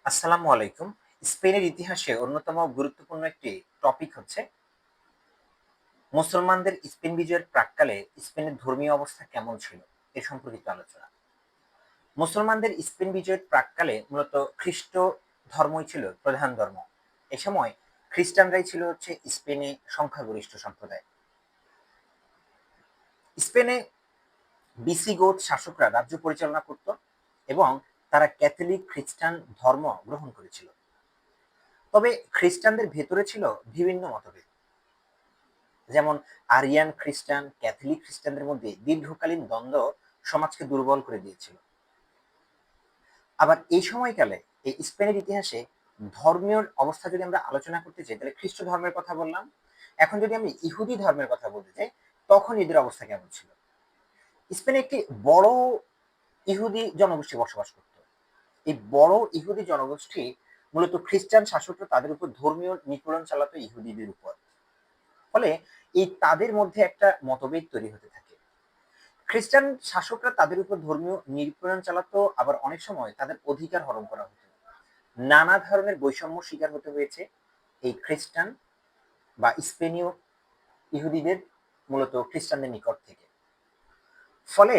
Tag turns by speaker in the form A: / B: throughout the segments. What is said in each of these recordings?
A: আসসালামু আলাইকুম। স্পেনের ইতিহাসে অন্যতম গুরুত্বপূর্ণ একটি টপিক হচ্ছে মুসলমানদের স্পেন বিজয়ের প্রাক্কালে স্পেনের ধর্মীয় অবস্থা কেমন ছিল এ সম্পর্কিত আলোচনা। মুসলমানদের স্পেন বিজয়ের প্রাক্কালে মূলত খ্রিস্ট ধর্মই ছিল প্রধান ধর্ম। এ সময় খ্রিস্টানরাই ছিল হচ্ছে স্পেনে সংখ্যাগরিষ্ঠ সম্প্রদায়। স্পেনে বিসিগোত শাসকরা রাজ্য পরিচালনা করত এবং তারা ক্যাথলিক খ্রিস্টান ধর্ম গ্রহণ করেছিল। তবে খ্রিস্টানদের ভেতরে ছিল বিভিন্ন মতভেদ, যেমন আরিয়ান খ্রিস্টান, ক্যাথলিক খ্রিস্টানদের মধ্যে দীর্ঘকালীন দ্বন্দ্ব সমাজকে দুর্বল করে দিয়েছিল। আবার এই সময়কালে এই স্পেনের ইতিহাসে ধর্মীয় অবস্থা যদি আমরা আলোচনা করতে চাই, তাহলে খ্রিস্ট ধর্মের কথা বললাম। এখন যদি আমি ইহুদি ধর্মের কথা বলতে চাই, তখন এদের অবস্থা কেমন ছিল? স্পেনে একটি বড় ইহুদি জনগোষ্ঠী বসবাস করত। এই বড় ইহুদি জনগোষ্ঠী মূলত খ্রিস্টান শাসকরা তাদের উপর ধর্মীয় নিপীড়ন চালাতো ইহুদিদের উপর। ফলে এই তাদের মধ্যে একটা মতভেদ তৈরি হতে থাকে। খ্রিস্টান শাসকরা তাদের উপর ধর্মীয় নিপীড়ন চালাতো, আবার অনেক সময় তাদের অধিকার হরণ করা হতো। নানা ধরনের বৈষম্য শিকার হতে হয়েছে এই খ্রিস্টান বা স্পেনীয় ইহুদিদের, মূলত খ্রিস্টানদের নিকট থেকে। ফলে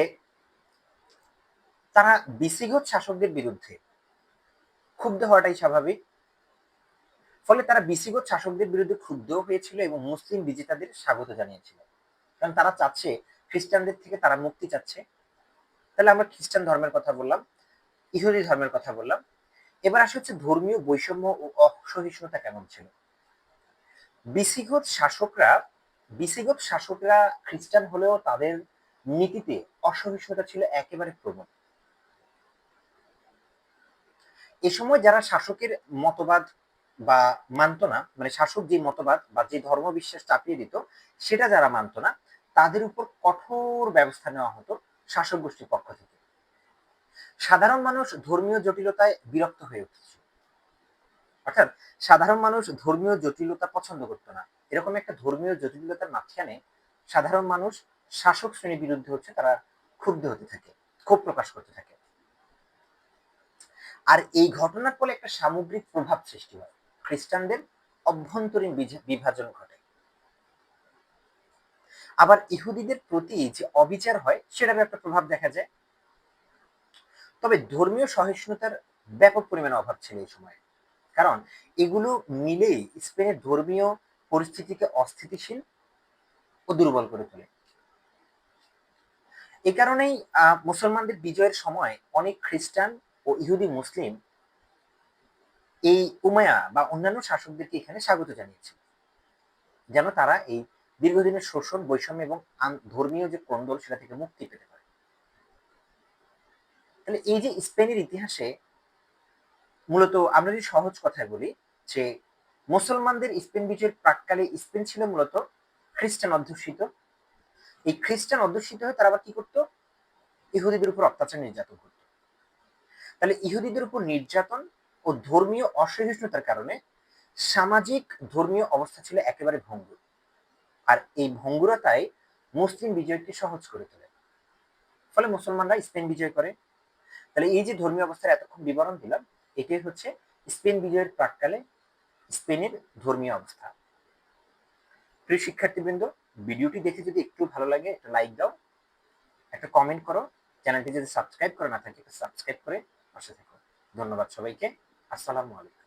A: তারা বিসিগত শাসকদের বিরুদ্ধে ক্ষুব্ধ হওয়াটাই স্বাভাবিক। ফলে তারা বিসিগত শাসকদের বিরুদ্ধে ক্ষুব্ধ হয়েছিল এবং মুসলিম বিজেতাদের স্বাগত জানিয়েছিল, কারণ তারা চাচ্ছে খ্রিস্টানদের থেকে তারা মুক্তি চাচ্ছে। তাহলে আমরা খ্রিস্টান ধর্মের কথা বললাম, ইহুদি ধর্মের কথা বললাম। এবার আসে হচ্ছে ধর্মীয় বৈষম্য ও অসহিষ্ণুতা কেমন ছিল। বিসিগত শাসকরা বিসিগত শাসকরা খ্রিস্টান হলেও তাদের নীতিতে অসহিষ্ণুতা ছিল একেবারে প্রবল। এ সময় যারা শাসকের মতবাদ বা মানত না, মানে শাসক যে মতবাদ বা যে ধর্ম বিশ্বাস চাপিয়ে দিত সেটা যারা মানত না, তাদের উপর কঠোর ব্যবস্থা নেওয়া হতো শাসক গোষ্ঠীর পক্ষ থেকে। সাধারণ মানুষ ধর্মীয় জটিলতায় বিরক্ত হয়ে উঠেছে, অর্থাৎ সাধারণ মানুষ ধর্মীয় জটিলতা পছন্দ করতো না। এরকম একটা ধর্মীয় জটিলতার মাঝখানে সাধারণ মানুষ শাসক শ্রেণীর বিরুদ্ধে হচ্ছে তারা ক্ষুব্ধ হতে থাকে, ক্ষোভ প্রকাশ করতে থাকে। আর এই ঘটনার ফলে একটা সামগ্রিক প্রভাব সৃষ্টি হয়, খ্রিস্টানদের অভ্যন্তরীণ বিভাজন ঘটে। আবার ইহুদিদের প্রতি যে অবিচার হয় সেটার একটা প্রভাব দেখা যায়। তবে ধর্মীয় সহিষ্ণুতার ব্যাপক পরিমাণে অভাব ছিল এই সময়, কারণ এগুলো মিলেই স্পেনের ধর্মীয় পরিস্থিতিকে অস্থিতিশীল ও দুর্বল করে তোলে। এ কারণেই মুসলমানদের বিজয়ের সময় অনেক খ্রিস্টান ও ইহুদি মুসলিম এই উমায়া বা অন্যান্য শাসকদেরকে এখানে স্বাগত জানিয়েছে, যেন তারা এই দীর্ঘদিনের শোষণ, বৈষম্য এবং ধর্মীয় যে কোন্দল সেটা থেকে মুক্তি পেতে পারে। তাহলে এই যে স্পেনের ইতিহাসে মূলত আমরা যদি সহজ কথায় বলি যে মুসলমানদের স্পেন বিজয়ের প্রাক্কালে স্পেন ছিল মূলত খ্রিস্টান অধ্যুষিত। এই খ্রিস্টান অধ্যুষিত হয়ে তারা আবার কি করতো? ইহুদিদের উপর অত্যাচার নির্যাতন করত। তাহলে ইহুদিদের উপর নির্যাতন ও ধর্মীয় অসহিষ্ণুতার কারণে সামাজিক ধর্মীয় অবস্থা ছিল একেবারে ভঙ্গুর। আর এই ভঙ্গুরতায় মুসলিম বিজয়কে সহজ করে তোলে। ফলে মুসলমানরা স্পেন বিজয় করে। তাহলে এই যে ধর্মীয় অবস্থার এতক্ষণ বিবরণ দিলাম, এটাই হচ্ছে স্পেন বিজয়ের প্রাক্কালে স্পেনের ধর্মীয় অবস্থা। প্রিয় শিক্ষার্থীবৃন্দ, ভিডিওটি দেখে যদি একটু ভালো লাগে একটা লাইক দাও, একটা কমেন্ট করো, চ্যানেলটি যদি সাবস্ক্রাইব করে না থাকে সাবস্ক্রাইব করে পাশে থাকো। ধন্যবাদ সবাইকে। আসসালামু আলাইকুম।